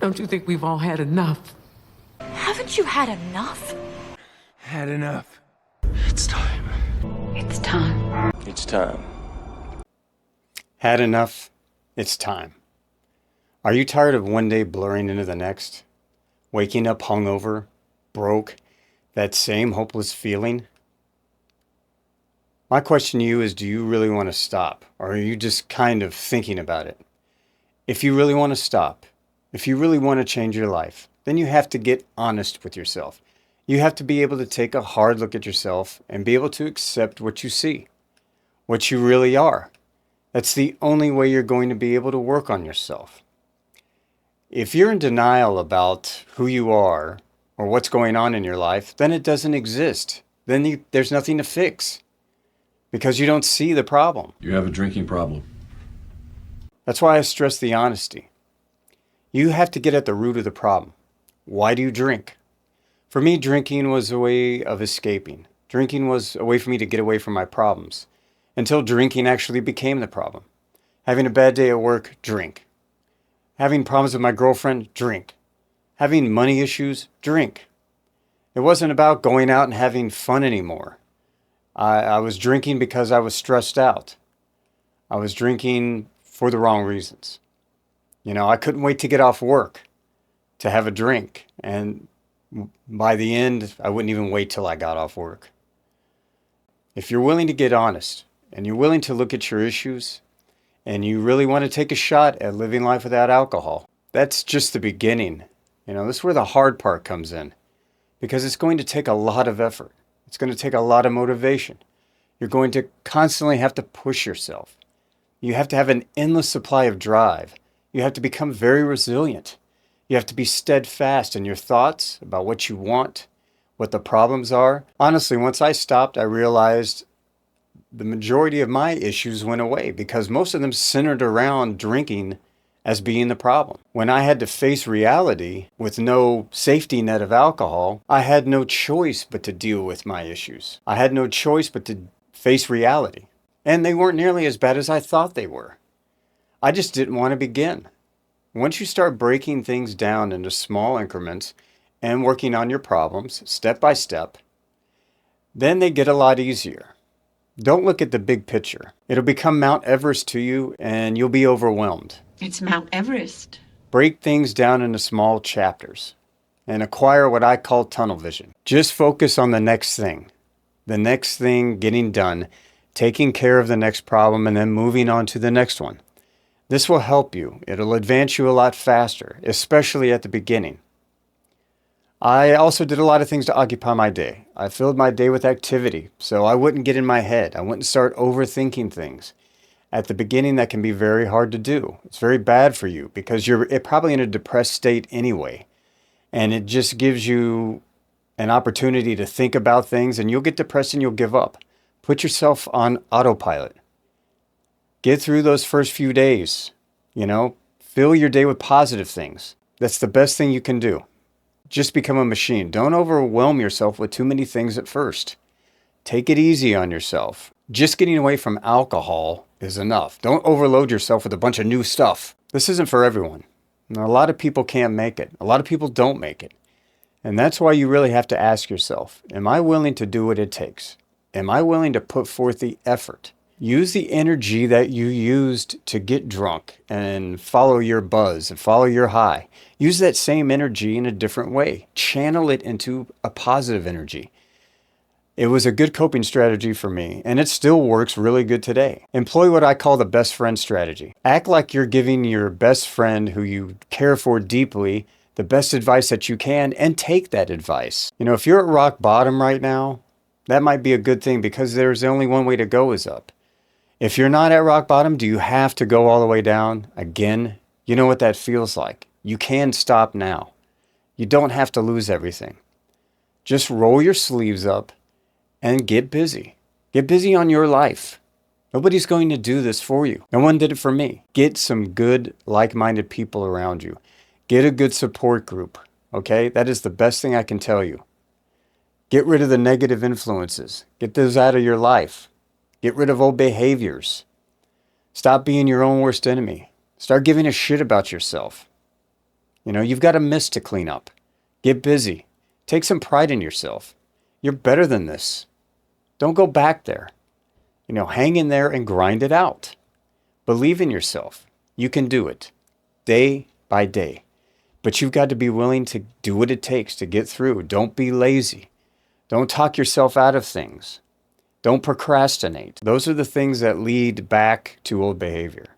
Don't you think we've all had enough? Haven't you had enough? Had enough. It's time. It's time. It's time. Had enough? It's time. Are you tired of one day blurring into the next? Waking up hungover, broke, that same hopeless feeling? My question to you is, do you really want to stop? Or are you just kind of thinking about it? If you really want to stop, if you really want to change your life, then you have to get honest with yourself. You have to be able to take a hard look at yourself and be able to accept what you see, what you really are. That's the only way you're going to be able to work on yourself. If you're in denial about who you are or what's going on in your life, then it doesn't exist. Then there's nothing to fix because you don't see the problem. You have a drinking problem. That's why I stress the honesty. You have to get at the root of the problem. Why do you drink? For me, drinking was a way of escaping. Drinking was a way for me to get away from my problems. Until drinking actually became the problem. Having a bad day at work, drink. Having problems with my girlfriend, drink. Having money issues, drink. It wasn't about going out and having fun anymore. I was drinking because I was stressed out. I was drinking for the wrong reasons. I couldn't wait to get off work to have a drink. And by the end, I wouldn't even wait till I got off work. If you're willing to get honest, and you're willing to look at your issues, and you really want to take a shot at living life without alcohol, that's just the beginning. This is where the hard part comes in, because it's going to take a lot of effort. It's going to take a lot of motivation. You're going to constantly have to push yourself. You have to have an endless supply of drive. You have to become very resilient. You have to be steadfast in your thoughts about what you want, what the problems are. Honestly, once I stopped, I realized the majority of my issues went away because most of them centered around drinking as being the problem. When I had to face reality with no safety net of alcohol, I had no choice but to deal with my issues. I had no choice but to face reality. And they weren't nearly as bad as I thought they were. I just didn't want to begin. Once you start breaking things down into small increments and working on your problems step by step, then they get a lot easier. Don't look at the big picture. It'll become Mount Everest to you and you'll be overwhelmed. It's Mount Everest. Break things down into small chapters and acquire what I call tunnel vision. Just focus on the next thing getting done, taking care of the next problem, and then moving on to the next one. This will help you. It'll advance you a lot faster, especially at the beginning. I also did a lot of things to occupy my day. I filled my day with activity, so I wouldn't get in my head. I wouldn't start overthinking things. At the beginning, that can be very hard to do. It's very bad for you because you're probably in a depressed state anyway. And it just gives you an opportunity to think about things, and you'll get depressed and you'll give up. Put yourself on autopilot. Get through those first few days, fill your day with positive things. That's the best thing you can do. Just become a machine. Don't overwhelm yourself with too many things at first. Take it easy on yourself. Just getting away from alcohol is enough. Don't overload yourself with a bunch of new stuff. This isn't for everyone. A lot of people can't make it. A lot of people don't make it. And that's why you really have to ask yourself, am I willing to do what it takes? Am I willing to put forth the effort? Use the energy that you used to get drunk and follow your buzz and follow your high. Use that same energy in a different way. Channel it into a positive energy. It was a good coping strategy for me, and it still works really good today. Employ what I call the best friend strategy. Act like you're giving your best friend who you care for deeply the best advice that you can, and take that advice. If you're at rock bottom right now, that might be a good thing because there's only one way to go is up. If you're not at rock bottom, do you have to go all the way down again? You know what that feels like. You can stop now. You don't have to lose everything. Just roll your sleeves up and get busy. Get busy on your life. Nobody's going to do this for you. No one did it for me. Get some good, like-minded people around you. Get a good support group, okay? That is the best thing I can tell you. Get rid of the negative influences. Get those out of your life. Get rid of old behaviors. Stop being your own worst enemy. Start giving a shit about yourself. You know, you've got a mist to clean up. Get busy. Take some pride in yourself. You're better than this. Don't go back there. You know, hang in there and grind it out. Believe in yourself. You can do it day by day. But you've got to be willing to do what it takes to get through. Don't be lazy. Don't talk yourself out of things. Don't procrastinate. Those are the things that lead back to old behavior.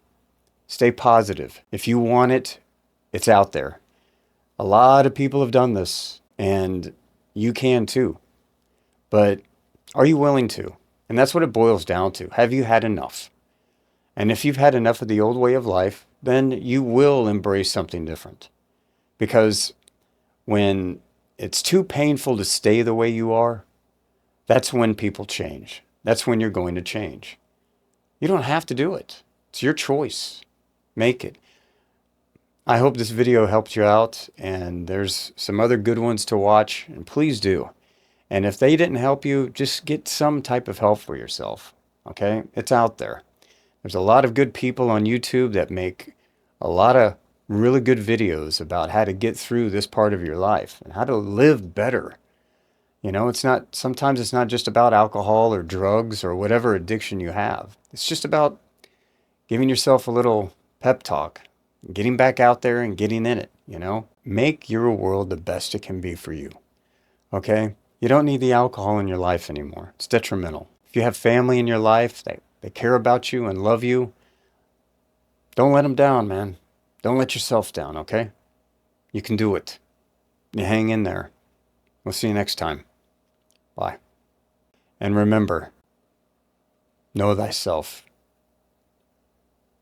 Stay positive. If you want it, it's out there. A lot of people have done this, and you can too. But are you willing to? And that's what it boils down to. Have you had enough? And if you've had enough of the old way of life, then you will embrace something different. Because when it's too painful to stay the way you are, that's when people change. That's when you're going to change. You don't have to do it. It's your choice. Make it. I hope this video helped you out, and there's some other good ones to watch, and please do. And if they didn't help you, just get some type of help for yourself. Okay? It's out there. There's a lot of good people on YouTube that make a lot of really good videos about how to get through this part of your life and how to live better. You know, sometimes it's not just about alcohol or drugs or whatever addiction you have. It's just about giving yourself a little pep talk, getting back out there and getting in it, you know. Make your world the best it can be for you, okay? You don't need the alcohol in your life anymore. It's detrimental. If you have family in your life, they care about you and love you, don't let them down, man. Don't let yourself down, okay? You can do it. You hang in there. We'll see you next time. Bye. And remember, know thyself.